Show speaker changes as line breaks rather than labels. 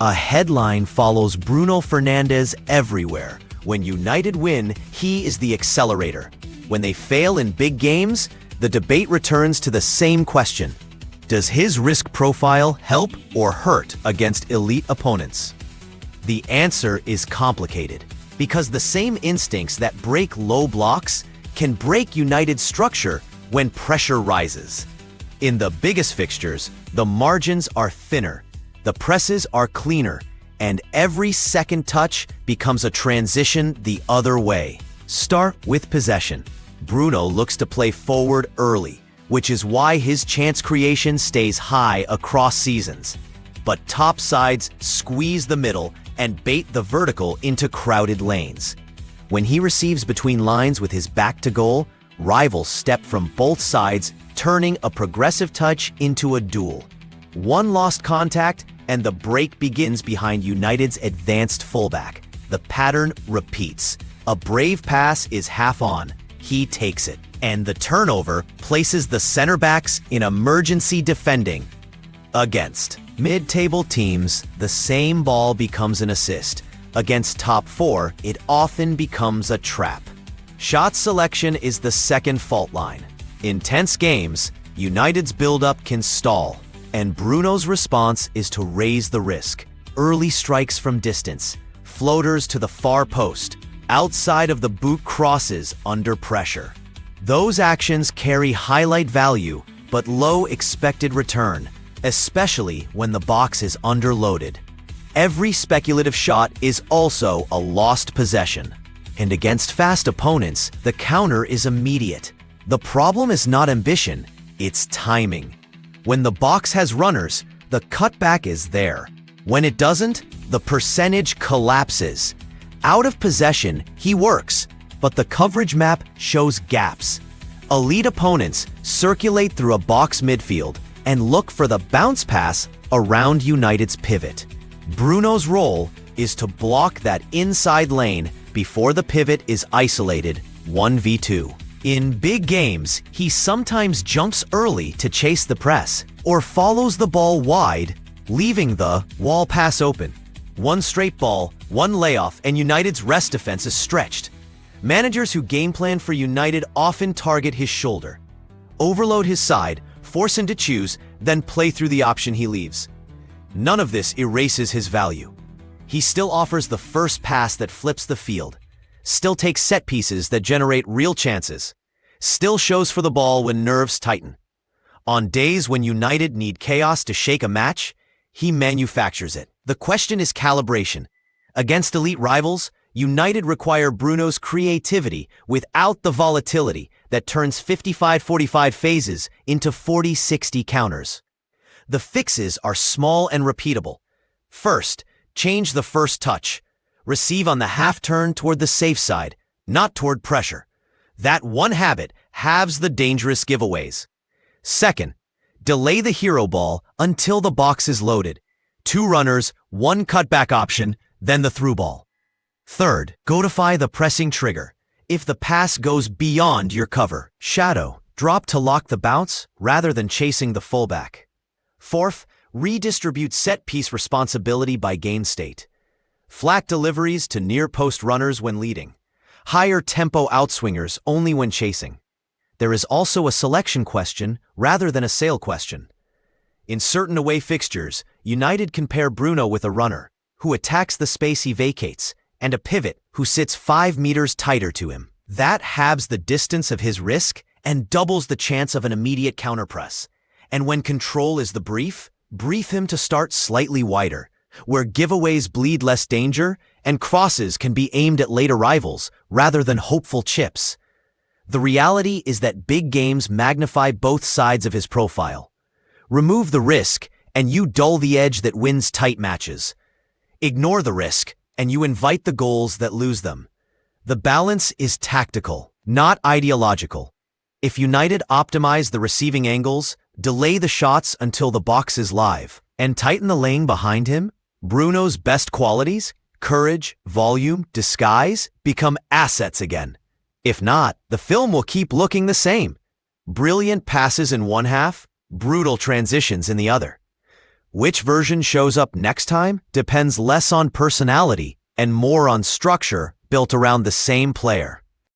A headline follows Bruno Fernandes everywhere. When United win, he is the accelerator. When they fail in big games, the debate returns to the same question. Does his risk profile help or hurt against elite opponents? The answer is complicated, because the same instincts that break low blocks can break United's structure when pressure rises. In the biggest fixtures, the margins are thinner, the presses are cleaner, and every second touch becomes a transition the other way. Start with possession. Bruno looks to play forward early, which is why his chance creation stays high across seasons. But top sides squeeze the middle and bait the vertical into crowded lanes. When he receives between lines with his back to goal, rivals step from both sides, turning a progressive touch into a duel. One lost contact, and the break begins behind United's advanced fullback. The pattern repeats. A brave pass is half on. He takes it, and the turnover places the center backs in emergency defending. Against mid-table teams, the same ball becomes an assist. Against top four, it often becomes a trap. Shot selection is the second fault line. In tense games, United's build-up can stall, and Bruno's response is to raise the risk. Early strikes from distance, floaters to the far post, outside of the boot crosses under pressure. Those actions carry highlight value, but low expected return, especially when the box is underloaded. Every speculative shot is also a lost possession. And against fast opponents, the counter is immediate. The problem is not ambition, it's timing. When the box has runners, the cutback is there. When it doesn't, the percentage collapses. Out of possession, he works, but the coverage map shows gaps. Elite opponents circulate through a box midfield and look for the bounce pass around United's pivot. Bruno's role is to block that inside lane before the pivot is isolated 1v2. In big games, he sometimes jumps early to chase the press, or follows the ball wide, leaving the wall pass open. One straight ball, one layoff, and United's rest defense is stretched. Managers who game plan for United often target his shoulder, overload his side, force him to choose, then play through the option he leaves. None of this erases his value. He still offers the first pass that flips the field, still takes set pieces that generate real chances, still shows for the ball when nerves tighten. On days when United need chaos to shake a match, he manufactures it. The question is calibration. Against elite rivals, United require Bruno's creativity without the volatility that turns 55-45 phases into 40-60 counters. The fixes are small and repeatable. First, change the first touch. Receive on the half-turn toward the safe side, not toward pressure. That one habit halves the dangerous giveaways. Second, delay the hero ball until the box is loaded. 2 runners, 1 cutback option, then the through ball. Third, codify the pressing trigger. If the pass goes beyond your cover, shadow, drop to lock the bounce rather than chasing the fullback. Fourth, redistribute set-piece responsibility by game state. Flat deliveries to near-post runners when leading. Higher tempo outswingers only when chasing. There is also a selection question rather than a sale question. In certain away fixtures, United can pair Bruno with a runner, who attacks the space he vacates, and a pivot who sits 5 meters tighter to him. That halves the distance of his risk and doubles the chance of an immediate counterpress. And when control is the brief him to start slightly wider, where giveaways bleed less danger and crosses can be aimed at late arrivals rather than hopeful chips. The reality is that big games magnify both sides of his profile. Remove the risk, and you dull the edge that wins tight matches. Ignore the risk, and you invite the goals that lose them. The balance is tactical, not ideological. If United optimize the receiving angles, delay the shots until the box is live, and tighten the lane behind him, Bruno's best qualities, courage, volume, disguise, become assets again. If not, the film will keep looking the same. Brilliant passes in one half, brutal transitions in the other. Which version shows up next time depends less on personality and more on structure built around the same player.